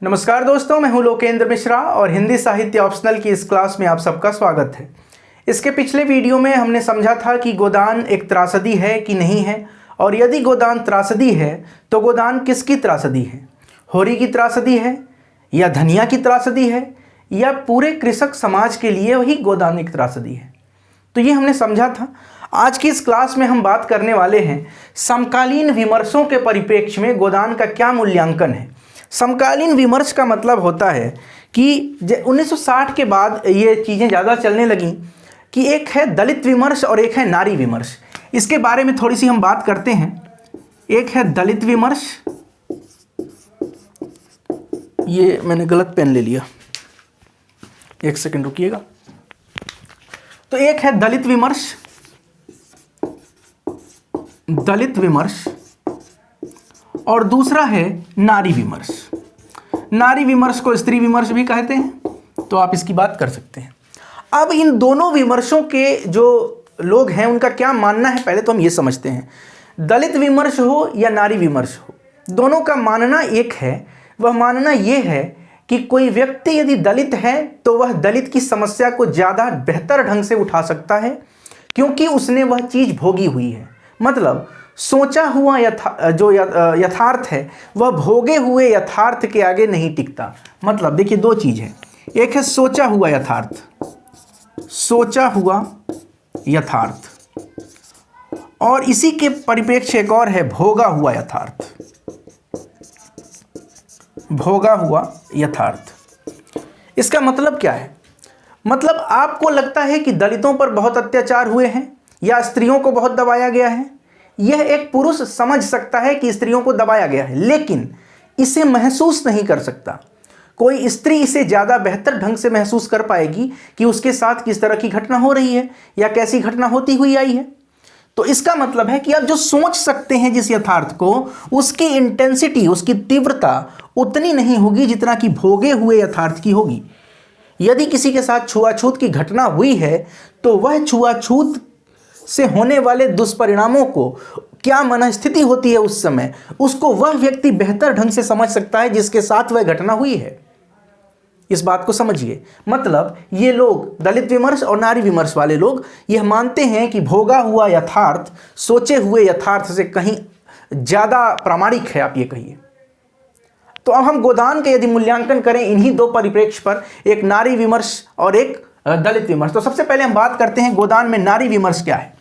नमस्कार दोस्तों, मैं हूं लोकेंद्र मिश्रा और हिंदी साहित्य ऑप्शनल की इस क्लास में आप सबका स्वागत है। इसके पिछले वीडियो में हमने समझा था कि गोदान एक त्रासदी है कि नहीं है, और यदि गोदान त्रासदी है तो गोदान किसकी त्रासदी है? होरी की त्रासदी है या धनिया की त्रासदी है या पूरे कृषक समाज के लिए वही गोदान एक त्रासदी है? तो ये हमने समझा था। आज की इस क्लास में हम बात करने वाले हैं समकालीन विमर्शों के परिप्रेक्ष्य में गोदान का क्या मूल्यांकन है। समकालीन विमर्श का मतलब होता है कि 1960 के बाद ये चीज़ें ज़्यादा चलने लगीं कि एक है दलित विमर्श और एक है नारी विमर्श। इसके बारे में थोड़ी सी हम बात करते हैं। एक है दलित विमर्श, ये मैंने गलत पेन ले लिया, एक सेकंड रुकिएगा। तो एक है दलित विमर्श और दूसरा है नारी विमर्श। नारी विमर्श को स्त्री विमर्श भी कहते हैं, तो आप इसकी बात कर सकते हैं। अब इन दोनों विमर्शों के जो लोग हैं उनका क्या मानना है, पहले तो हम ये समझते हैं। दलित विमर्श हो या नारी विमर्श हो, दोनों का मानना एक है। वह मानना ये है कि कोई व्यक्ति यदि दलित है तो वह दलित की समस्या को ज़्यादा बेहतर ढंग से उठा सकता है, क्योंकि उसने वह चीज़ भोगी हुई है। मतलब सोचा हुआ यथार्थ है वह भोगे हुए यथार्थ के आगे नहीं टिकता। मतलब देखिए, दो चीज़ है, एक है सोचा हुआ यथार्थ, और इसी के परिप्रेक्ष्य एक और है भोगा हुआ यथार्थ। इसका मतलब क्या है? मतलब आपको लगता है कि दलितों पर बहुत अत्याचार हुए हैं या स्त्रियों को बहुत दबाया गया है। यह एक पुरुष समझ सकता है कि स्त्रियों को दबाया गया है, लेकिन इसे महसूस नहीं कर सकता। कोई स्त्री इसे ज़्यादा बेहतर ढंग से महसूस कर पाएगी कि उसके साथ किस तरह की घटना हो रही है या कैसी घटना होती हुई आई है। तो इसका मतलब है कि आप जो सोच सकते हैं जिस यथार्थ को, उसकी इंटेंसिटी, उसकी तीव्रता उतनी नहीं होगी जितना कि भोगे हुए यथार्थ की होगी। यदि किसी के साथ छुआछूत की घटना हुई है तो वह छुआछूत से होने वाले दुष्परिणामों को क्या मनस्थिति होती है उस समय, उसको वह व्यक्ति बेहतर ढंग से समझ सकता है जिसके साथ वह घटना हुई है। इस बात को समझिए। मतलब ये लोग, दलित विमर्श और नारी विमर्श वाले लोग, यह मानते हैं कि भोगा हुआ यथार्थ सोचे हुए यथार्थ से कहीं ज़्यादा प्रामाणिक है, आप ये कहिए। तो अब हम गोदान का यदि मूल्यांकन करें इन्हीं दो परिप्रेक्ष्य पर, एक नारी विमर्श और एक दलित विमर्श, तो सबसे पहले हम बात करते हैं गोदान में नारी विमर्श क्या है।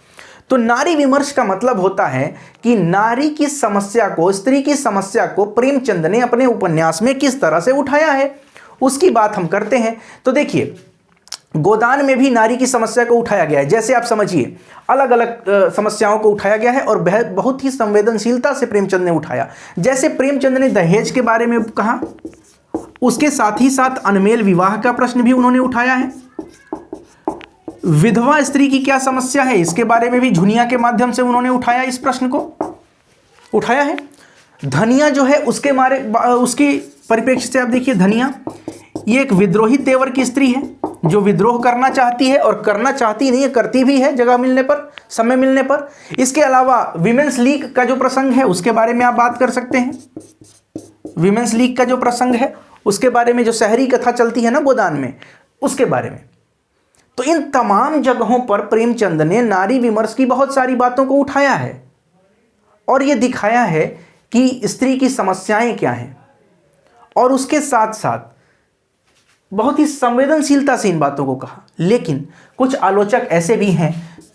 तो नारी विमर्श का मतलब होता है कि नारी की समस्या को, स्त्री की समस्या को प्रेमचंद ने अपने उपन्यास में किस तरह से उठाया है, उसकी बात हम करते हैं। तो देखिए, गोदान में भी नारी की समस्या को उठाया गया है। जैसे आप समझिए, अलग अलग समस्याओं को उठाया गया है और बहुत ही संवेदनशीलता से प्रेमचंद ने उठाया। जैसे प्रेमचंद ने दहेज के बारे में कहा, उसके साथ ही साथ अनमेल विवाह का प्रश्न भी उन्होंने उठाया है। विधवा स्त्री की क्या समस्या है, इसके बारे में भी झुनिया के माध्यम से उन्होंने उठाया, इस प्रश्न को उठाया है। धनिया जो है उसकी परिप्रेक्ष्य से आप देखिए, धनिया ये एक विद्रोही तेवर की स्त्री है जो विद्रोह करना चाहती है, और करना चाहती नहीं है, करती भी है जगह मिलने पर, समय मिलने पर। इसके अलावा विमेंस लीग का जो प्रसंग है उसके बारे में आप बात कर सकते हैं। विमेंस लीग का जो प्रसंग है उसके बारे में, जो शहरी कथा चलती है ना गोदान में, उसके बारे में। तो इन तमाम जगहों पर प्रेमचंद ने नारी विमर्श की बहुत सारी बातों को उठाया है और यह दिखाया है कि स्त्री की समस्याएं क्या हैं, और उसके साथ साथ बहुत ही संवेदनशीलता से इन बातों को कहा। लेकिन कुछ आलोचक ऐसे भी हैं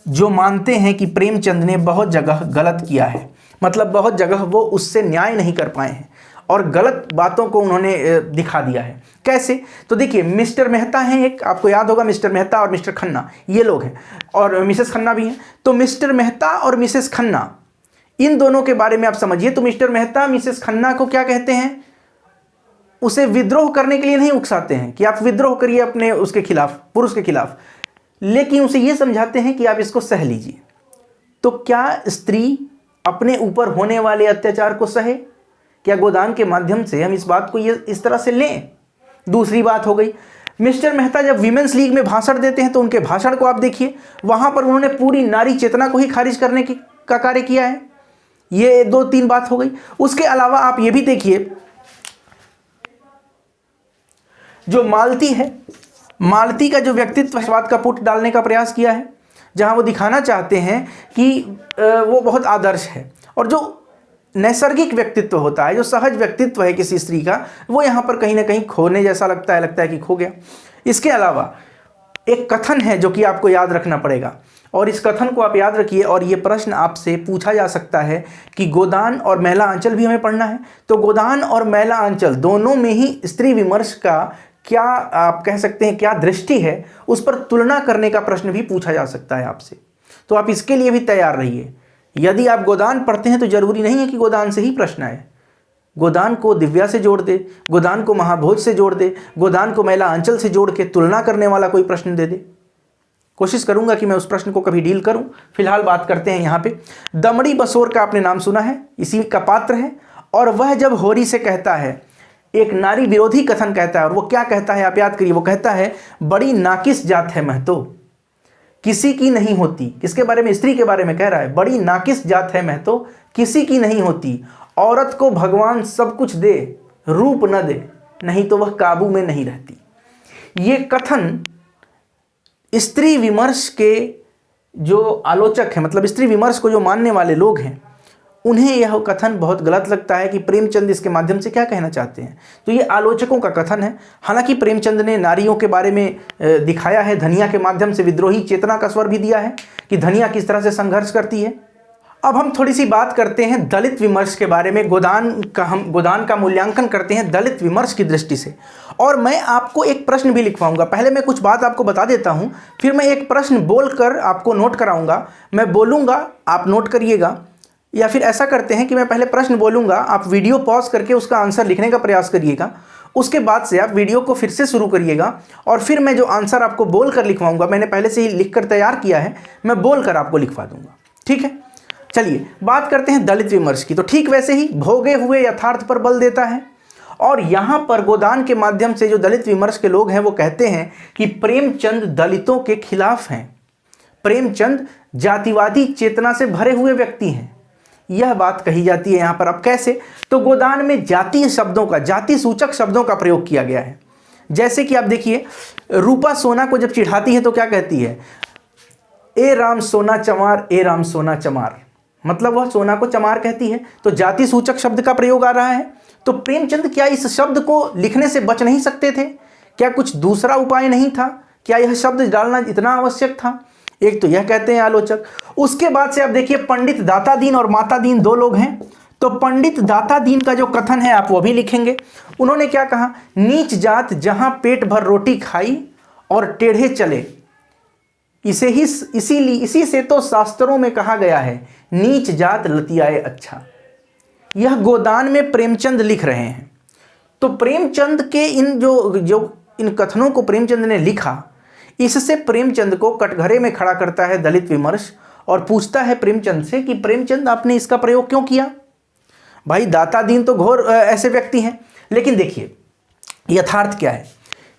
जो मानते हैं कि प्रेमचंद ने बहुत जगह गलत किया है। मतलब बहुत जगह वो उससे न्याय नहीं कर पाए हैं और गलत बातों को उन्होंने दिखा दिया है। कैसे? तो देखिए, मिस्टर मेहता हैं एक, आपको याद होगा, मिस्टर मेहता और मिस्टर खन्ना, ये लोग हैं, और मिसेस खन्ना भी हैं। तो मिस्टर मेहता और मिसेस खन्ना, इन दोनों के बारे में आप समझिए। तो मिस्टर मेहता मिसेस खन्ना को क्या कहते हैं? उसे विद्रोह करने के लिए नहीं उकसाते हैं कि आप विद्रोह करिए अपने उसके खिलाफ, पुरुष के खिलाफ, लेकिन उसे ये समझाते हैं कि आप इसको सह लीजिए। तो क्या स्त्री अपने ऊपर होने वाले अत्याचार को सहे? क्या गोदान के माध्यम से हम इस बात को इस तरह से लें? दूसरी बात हो गई, मिस्टर मेहता जब विमेंस लीग में भाषण देते हैं तो उनके भाषण को आप देखिए, वहां पर उन्होंने पूरी नारी चेतना को ही खारिज करने का कार्य किया है। ये 2-3 बात हो गई। उसके अलावा आप ये भी देखिए जो मालती है, मालती का जो व्यक्तित्व है, बात का पुट डालने का प्रयास किया है, जहां वो दिखाना चाहते हैं कि वो बहुत आदर्श है। और जो नैसर्गिक व्यक्तित्व होता है, जो सहज व्यक्तित्व है किसी स्त्री का, वो यहाँ पर कहीं ना कहीं खोने जैसा लगता है कि खो गया। इसके अलावा एक कथन है जो कि आपको याद रखना पड़ेगा, और इस कथन को आप याद रखिए, और ये प्रश्न आपसे पूछा जा सकता है कि गोदान और मैला आंचल भी हमें पढ़ना है, तो गोदान और मैला आंचल दोनों में ही स्त्री विमर्श का क्या आप कह सकते हैं, क्या दृष्टि है, उस पर तुलना करने का प्रश्न भी पूछा जा सकता है आपसे। तो आप इसके लिए भी तैयार रहिए। यदि आप गोदान पढ़ते हैं तो जरूरी नहीं है कि गोदान से ही प्रश्न आए। गोदान को दिव्या से जोड़ दे, गोदान को महाभोज से जोड़ दे, गोदान को मैला आंचल से जोड़ के तुलना करने वाला कोई प्रश्न दे दे। कोशिश करूंगा कि मैं उस प्रश्न को कभी डील करूं। फिलहाल बात करते हैं यहाँ पे दमड़ी बसोर का। आपने नाम सुना है, इसी का पात्र है। और वह जब होरी से कहता है, एक नारी विरोधी कथन कहता है, और वो क्या कहता है आप याद करिए। वो कहता है, बड़ी नाकिस जात है महतो, किसी की नहीं होती। किसके बारे में? स्त्री के बारे में कह रहा है। बड़ी नाकिस जात है महतो, किसी की नहीं होती। औरत को भगवान सब कुछ दे, रूप न दे, नहीं तो वह काबू में नहीं रहती। ये कथन स्त्री विमर्श के जो आलोचक हैं, मतलब स्त्री विमर्श को जो मानने वाले लोग हैं, उन्हें यह कथन बहुत गलत लगता है कि प्रेमचंद इसके माध्यम से क्या कहना चाहते हैं। तो ये आलोचकों का कथन है। हालांकि प्रेमचंद ने नारियों के बारे में दिखाया है, धनिया के माध्यम से विद्रोही चेतना का स्वर भी दिया है कि धनिया किस तरह से संघर्ष करती है। अब हम थोड़ी सी बात करते हैं दलित विमर्श के बारे में। हम गोदान का मूल्यांकन करते हैं दलित विमर्श की दृष्टि से। और मैं आपको एक प्रश्न भी लिखवाऊंगा। पहले मैं कुछ बात आपको बता देता हूं, फिर मैं एक प्रश्न बोलकर आपको नोट कराऊंगा। मैं बोलूंगा, आप नोट करिएगा, या फिर ऐसा करते हैं कि मैं पहले प्रश्न बोलूंगा, आप वीडियो पॉज करके उसका आंसर लिखने का प्रयास करिएगा। उसके बाद से आप वीडियो को फिर से शुरू करिएगा, और फिर मैं जो आंसर आपको बोलकर लिखवाऊंगा, मैंने पहले से ही लिखकर तैयार किया है, मैं बोलकर आपको लिखवा दूंगा। ठीक है, चलिए बात करते हैं दलित विमर्श की। तो ठीक वैसे ही भोगे हुए यथार्थ पर बल देता है। और यहाँ पर गोदान के माध्यम से जो दलित विमर्श के लोग हैं वो कहते हैं कि प्रेमचंद दलितों के खिलाफ हैं, प्रेमचंद जातिवादी चेतना से भरे हुए व्यक्ति हैं। यह बात कही जाती है यहाँ पर। अब कैसे? तो गोदान में जातीय शब्दों का, जाति सूचक शब्दों का प्रयोग किया गया है। जैसे कि आप देखिए, रूपा सोना को जब चिढ़ाती है तो क्या कहती है? ए राम सोना चमार, ए राम सोना चमार, मतलब वह सोना को चमार कहती है। तो जाति सूचक शब्द का प्रयोग आ रहा है। तो प्रेमचंद क्या इस शब्द को लिखने से बच नहीं सकते थे? क्या कुछ दूसरा उपाय नहीं था? क्या यह शब्द डालना इतना आवश्यक था? एक तो यह कहते हैं आलोचक। उसके बाद से आप देखिए, पंडित दाता दीन और माता दीन दो लोग हैं। तो पंडित दाता दीन का जो कथन है आप वो भी लिखेंगे। उन्होंने क्या कहा? नीच जात जहां पेट भर रोटी खाई और टेढ़े चले, इसी से तो शास्त्रों में कहा गया है, नीच जात लतियाए अच्छा। यह गोदान में प्रेमचंद लिख रहे हैं। तो प्रेमचंद के इन कथनों को प्रेमचंद ने लिखा, इससे प्रेमचंद को कटघरे में खड़ा करता है दलित विमर्श, और पूछता है प्रेमचंद से कि प्रेमचंद आपने इसका प्रयोग क्यों किया? भाई दाता दीन तो घोर ऐसे व्यक्ति हैं। लेकिन देखिए यथार्थ क्या है,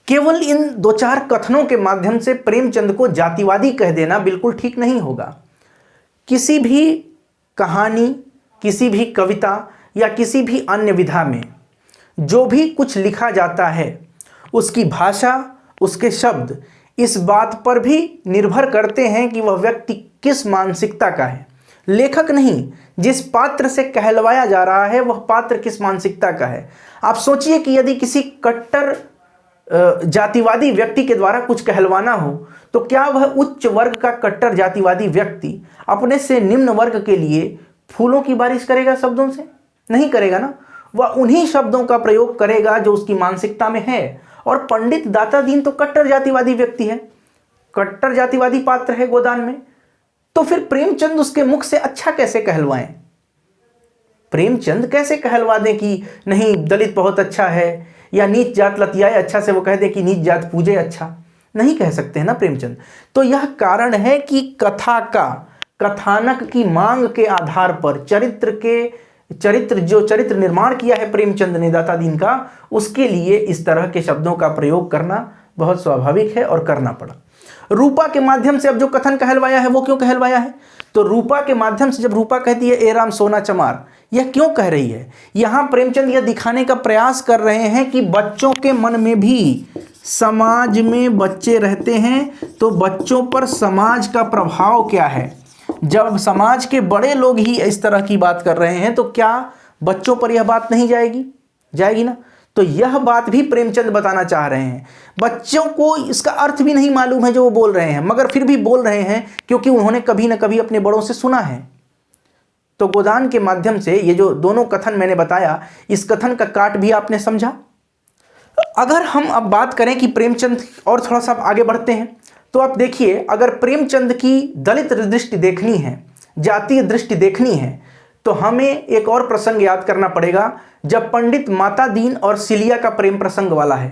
केवल इन दो चार कथनों के माध्यम से प्रेमचंद को जातिवादी कह देना बिल्कुल ठीक नहीं होगा। किसी भी कहानी, किसी भी कविता या किसी भी अन्य विधा में जो भी कुछ लिखा जाता है, उसकी भाषा, उसके शब्द इस बात पर भी निर्भर करते हैं कि वह व्यक्ति किस मानसिकता का है। लेखक नहीं, जिस पात्र से कहलवाया जा रहा है वह पात्र किस मानसिकता का है। आप सोचिए कि यदि किसी कट्टर जातिवादी व्यक्ति के द्वारा कुछ कहलवाना हो, तो क्या वह उच्च वर्ग का कट्टर जातिवादी व्यक्ति अपने से निम्न वर्ग के लिए फूलों की बारिश करेगा शब्दों से? नहीं करेगा ना। वह उन्हीं शब्दों का प्रयोग करेगा जो उसकी मानसिकता में है। और पंडित दाता दीन तो कट्टर जातिवादी व्यक्ति है, कट्टर जातिवादी पात्र है गोदान में। तो फिर प्रेमचंद उसके मुख से अच्छा कैसे कहलवाएं? प्रेमचंद कैसे कहलवा दें कि नहीं दलित बहुत अच्छा है, या नीच जात लतियाए अच्छा से वो कह दे कि नीच जात पूजे अच्छा? नहीं कह सकते हैं ना प्रेमचंद। तो यह कारण है कि कथा का, कथानक की मांग के आधार पर चरित्र निर्माण किया है प्रेमचंद ने दाता दीन का, उसके लिए इस तरह के शब्दों का प्रयोग करना बहुत स्वाभाविक है और करना पड़ा। रूपा के माध्यम से अब जो कथन कहलवाया है वो क्यों कहलवाया है? तो रूपा के माध्यम से जब रूपा कहती है ए राम सोना चमार, यह क्यों कह रही है? यहां प्रेमचंद यह दिखाने का प्रयास कर रहे हैं कि बच्चों के मन में भी, समाज में बच्चे रहते हैं तो बच्चों पर समाज का प्रभाव क्या है। जब समाज के बड़े लोग ही इस तरह की बात कर रहे हैं तो क्या बच्चों पर यह बात नहीं जाएगी? जाएगी ना। तो यह बात भी प्रेमचंद बताना चाह रहे हैं। बच्चों को इसका अर्थ भी नहीं मालूम है जो वो बोल रहे हैं, मगर फिर भी बोल रहे हैं क्योंकि उन्होंने कभी ना कभी अपने बड़ों से सुना है। तो गोदान के माध्यम से ये जो दोनों कथन मैंने बताया, इस कथन का काट भी आपने समझा। अगर हम अब बात करें कि प्रेमचंद, और थोड़ा सा आगे बढ़ते हैं, तो आप देखिए, अगर प्रेमचंद की दलित दृष्टि देखनी है, जातीय दृष्टि देखनी है, तो हमें एक और प्रसंग याद करना पड़ेगा जब पंडित माता दीन और सिलिया का प्रेम प्रसंग वाला है।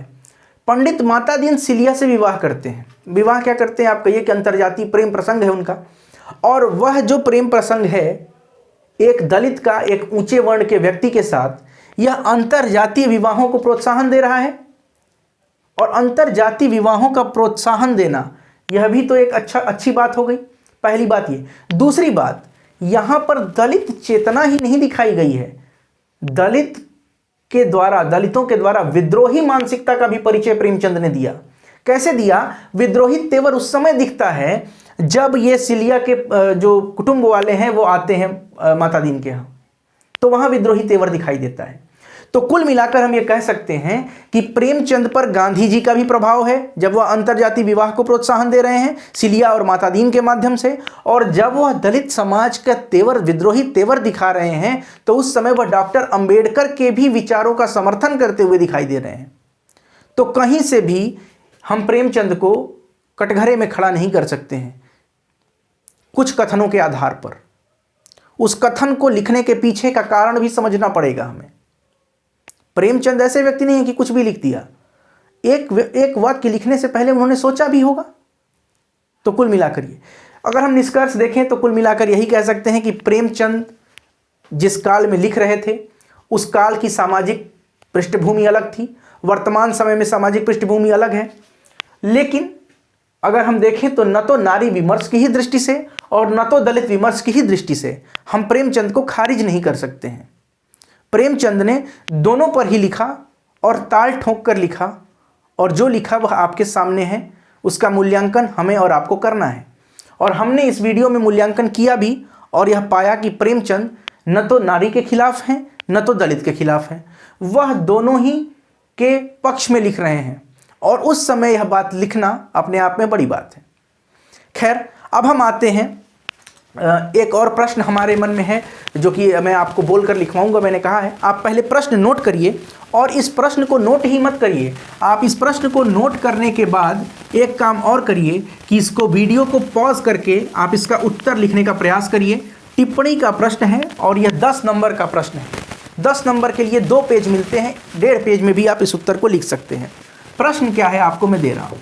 पंडित माता दीन सिलिया से विवाह करते हैं। विवाह क्या करते हैं? आप कहिए कि अंतरजातीय प्रेम प्रसंग है उनका। और वह जो प्रेम प्रसंग है एक दलित का एक ऊंचे वर्ण के व्यक्ति के साथ, यह अंतरजातीय विवाहों को प्रोत्साहन दे रहा है। और अंतरजातीय विवाहों का प्रोत्साहन देना यह भी तो एक अच्छी बात हो गई। पहली बात ये। दूसरी बात, यहां पर दलित चेतना ही नहीं दिखाई गई है, दलितों के द्वारा विद्रोही मानसिकता का भी परिचय प्रेमचंद ने दिया। कैसे दिया? विद्रोही तेवर उस समय दिखता है जब ये सिलिया के जो कुटुंब वाले हैं वो आते हैं माता दीन के यहाँ, तो वहां विद्रोही तेवर दिखाई देता है। तो कुल मिलाकर हम ये कह सकते हैं कि प्रेमचंद पर गांधी जी का भी प्रभाव है जब वह अंतरजातीय विवाह को प्रोत्साहन दे रहे हैं सिलिया और माता दीन के माध्यम से, और जब वह दलित समाज का तेवर, विद्रोही तेवर दिखा रहे हैं, तो उस समय वह डॉक्टर अंबेडकर के भी विचारों का समर्थन करते हुए दिखाई दे रहे हैं। तो कहीं से भी हम प्रेमचंद को कटघरे में खड़ा नहीं कर सकते हैं कुछ कथनों के आधार पर। उस कथन को लिखने के पीछे का कारण भी समझना पड़ेगा हमें। प्रेमचंद ऐसे व्यक्ति नहीं है कि कुछ भी लिख दिया। एक वाक्य लिखने से पहले उन्होंने सोचा भी होगा। तो कुल मिलाकर ये, अगर हम निष्कर्ष देखें तो कुल मिलाकर यही कह सकते हैं कि प्रेमचंद जिस काल में लिख रहे थे उस काल की सामाजिक पृष्ठभूमि अलग थी, वर्तमान समय में सामाजिक पृष्ठभूमि अलग है। लेकिन अगर हम देखें तो न तो नारी विमर्श की ही दृष्टि से और न तो दलित विमर्श की ही दृष्टि से हम प्रेमचंद को खारिज नहीं कर सकते हैं। प्रेमचंद ने दोनों पर ही लिखा और ताल ठोक कर लिखा, और जो लिखा वह आपके सामने है, उसका मूल्यांकन हमें और आपको करना है। और हमने इस वीडियो में मूल्यांकन किया भी और यह पाया कि प्रेमचंद न तो नारी के खिलाफ हैं न तो दलित के खिलाफ हैं, वह दोनों ही के पक्ष में लिख रहे हैं, और उस समय यह बात लिखना अपने आप में बड़ी बात है। खैर, अब हम आते हैं, एक और प्रश्न हमारे मन में है जो कि मैं आपको बोलकर लिखवाऊंगा। मैंने कहा है आप पहले प्रश्न नोट करिए, और इस प्रश्न को नोट ही मत करिए, आप इस प्रश्न को नोट करने के बाद एक काम और करिए कि इसको वीडियो को पॉज करके आप इसका उत्तर लिखने का प्रयास करिए। टिप्पणी का प्रश्न है और यह 10 नंबर का प्रश्न है। 10 नंबर के लिए 2 पेज मिलते हैं, 1.5 पेज में भी आप इस उत्तर को लिख सकते हैं। प्रश्न क्या है आपको मैं दे रहा हूं।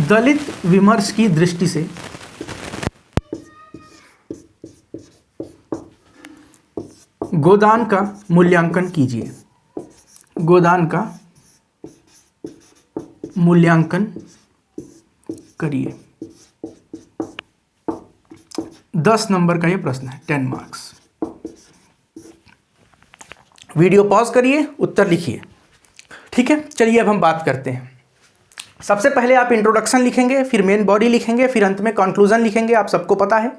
दलित विमर्श की दृष्टि से गोदान का मूल्यांकन कीजिए। गोदान का मूल्यांकन करिए। 10 नंबर का यह प्रश्न है, 10 मार्क्स। वीडियो पॉज करिए, उत्तर लिखिए। ठीक है, चलिए अब हम बात करते हैं। सबसे पहले आप इंट्रोडक्शन लिखेंगे, फिर मेन बॉडी लिखेंगे, फिर अंत में कंक्लूजन लिखेंगे। आप सबको पता है,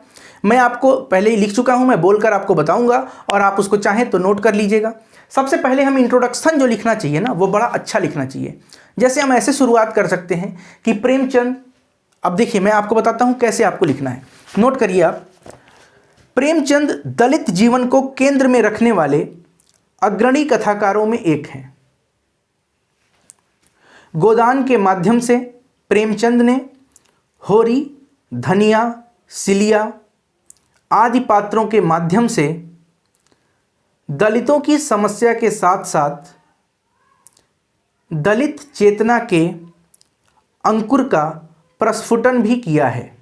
मैं आपको पहले ही लिख चुका हूं, मैं बोलकर आपको बताऊंगा और आप उसको चाहें तो नोट कर लीजिएगा। सबसे पहले हम इंट्रोडक्शन जो लिखना चाहिए ना, वो बड़ा अच्छा लिखना चाहिए। जैसे हम ऐसे शुरुआत कर सकते हैं कि प्रेमचंद, अब देखिए मैं आपको बताता हूं कैसे आपको लिखना है, नोट करिए आप। प्रेमचंद दलित जीवन को केंद्र में रखने वाले अग्रणी कथाकारों में एक हैं। गोदान के माध्यम से प्रेमचंद ने होरी, धनिया, सिलिया आदि पात्रों के माध्यम से दलितों की समस्या के साथ साथ दलित चेतना के अंकुर का प्रस्फुटन भी किया है।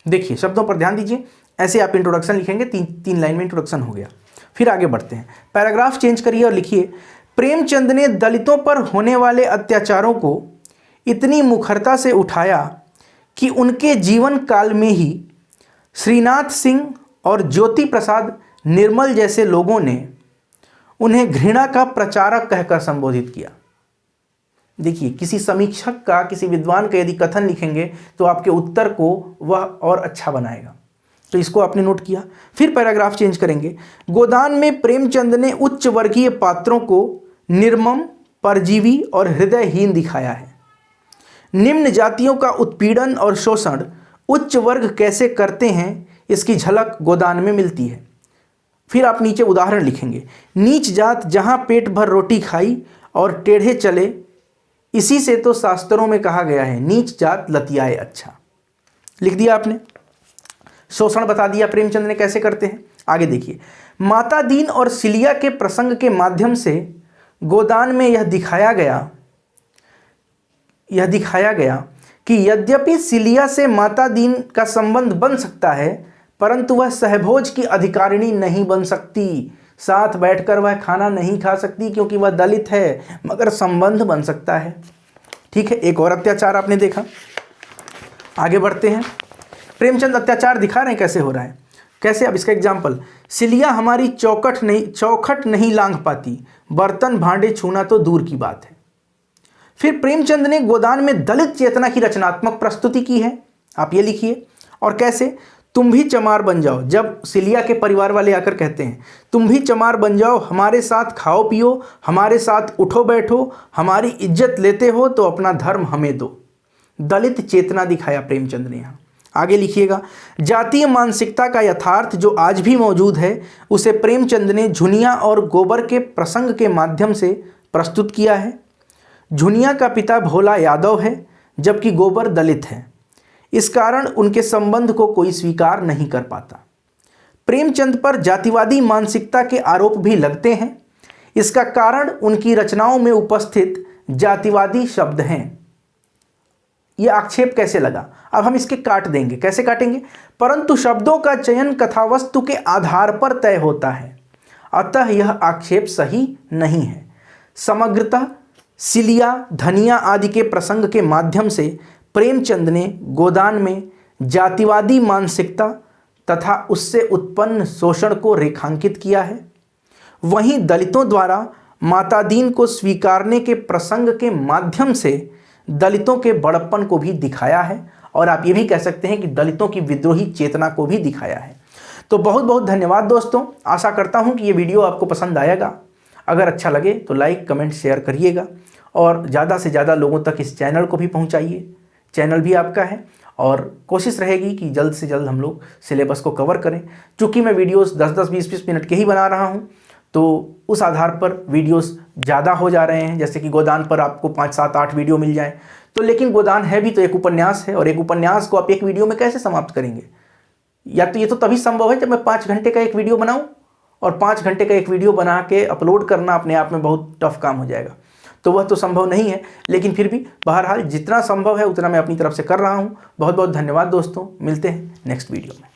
देखिए शब्दों पर ध्यान दीजिए। ऐसे आप इंट्रोडक्शन लिखेंगे, तीन लाइन में इंट्रोडक्शन हो गया। फिर आगे बढ़ते हैं, पैराग्राफ चेंज करिए और लिखिए, प्रेमचंद ने दलितों पर होने वाले अत्याचारों को इतनी मुखरता से उठाया कि उनके जीवन काल में ही श्रीनाथ सिंह और ज्योति प्रसाद निर्मल जैसे लोगों ने उन्हें घृणा का प्रचारक कहकर संबोधित किया। देखिए, किसी समीक्षक का, किसी विद्वान का यदि कथन लिखेंगे तो आपके उत्तर को वह और अच्छा बनाएगा। तो इसको आपने नोट किया। फिर पैराग्राफ चेंज करेंगे, गोदान में प्रेमचंद ने उच्च वर्गीय पात्रों को निर्मम, परजीवी और हृदयहीन दिखाया है। निम्न जातियों का उत्पीड़न और शोषण उच्च वर्ग कैसे करते हैं, इसकी झलक गोदान में मिलती है। फिर आप नीचे उदाहरण लिखेंगे, नीच जात जहां पेट भर रोटी खाई और टेढ़े चले, इसी से तो शास्त्रों में कहा गया है, नीच जात लतियाए अच्छा। लिख दिया आपने। शोषण बता दिया प्रेमचंद ने कैसे करते हैं। आगे देखिए, माता दीन और सिलिया के प्रसंग के माध्यम से गोदान में यह दिखाया गया कि यद्यपि सिलिया से माता दीन का संबंध बन सकता है, परंतु वह सहभोज की अधिकारिणी नहीं बन सकती। साथ बैठकर वह खाना नहीं खा सकती क्योंकि वह दलित है, मगर संबंध बन सकता है। ठीक है, एक और अत्याचार आपने देखा। आगे बढ़ते हैं, प्रेमचंद अत्याचार दिखा रहे हैं कैसे हो रहा है, कैसे। अब इसका एग्जाम्पल, सिलिया हमारी चौखट नहीं लांघ पाती, बर्तन भांडे छूना तो दूर की बात है। फिर प्रेमचंद ने गोदान में दलित चेतना की रचनात्मक प्रस्तुति की है, आप ये लिखिए। और कैसे, तुम भी चमार बन जाओ। जब सिलिया के परिवार वाले आकर कहते हैं तुम भी चमार बन जाओ, हमारे साथ खाओ पियो, हमारे साथ उठो बैठो, हमारी इज्जत लेते हो तो अपना धर्म हमें दो। दलित चेतना दिखाया प्रेमचंद ने यहाँ। आगे लिखिएगा, जातीय मानसिकता का यथार्थ जो आज भी मौजूद है, उसे प्रेमचंद ने झुनिया और गोबर के प्रसंग के माध्यम से प्रस्तुत किया है। झुनिया का पिता भोला यादव है, जबकि गोबर दलित है। इस कारण उनके संबंध को कोई स्वीकार नहीं कर पाता। प्रेमचंद पर जातिवादी मानसिकता के आरोप भी लगते हैं। इसका कारण उनकी रचनाओं में उपस्थित जातिवादी शब्द हैं। यह आक्षेप कैसे लगा, अब हम इसके काट देंगे। कैसे काटेंगे, परंतु शब्दों का चयन कथावस्तु के आधार पर तय होता है, अतः यह आक्षेप सही नहीं है। समग्रतः सिलिया, धनिया आदि के प्रसंग के माध्यम से प्रेमचंद ने गोदान में जातिवादी मानसिकता तथा उससे उत्पन्न शोषण को रेखांकित किया है। वहीं दलितों द्वारा माता दीन को स्वीकारने के प्रसंग के माध्यम से दलितों के बड़प्पन को भी दिखाया है, और आप ये भी कह सकते हैं कि दलितों की विद्रोही चेतना को भी दिखाया है। तो बहुत बहुत धन्यवाद दोस्तों। आशा करता हूँ कि ये वीडियो आपको पसंद आएगा। अगर अच्छा लगे तो लाइक, कमेंट, शेयर करिएगा और ज़्यादा से ज़्यादा लोगों तक इस चैनल को भी पहुँचाइए। चैनल भी आपका है और कोशिश रहेगी कि जल्द से जल्द हम लोग सिलेबस को कवर करें। चूँकि मैं वीडियोस 10-10, 20-20 मिनट के ही बना रहा हूँ, तो उस आधार पर वीडियोस ज़्यादा हो जा रहे हैं। जैसे कि गोदान पर आपको 5, 7, 8 वीडियो मिल जाए, तो लेकिन गोदान है भी तो एक उपन्यास है, और एक उपन्यास को आप एक वीडियो में कैसे समाप्त करेंगे। या तो ये तो तभी संभव है जब मैं 5 घंटे का एक वीडियो बनाऊँ, और 5 घंटे का एक वीडियो बना के अपलोड करना अपने आप में बहुत टफ काम हो जाएगा, तो वह तो संभव नहीं है। लेकिन फिर भी बहरहाल जितना संभव है उतना मैं अपनी तरफ से कर रहा हूँ। बहुत बहुत धन्यवाद दोस्तों, मिलते हैं नेक्स्ट वीडियो में।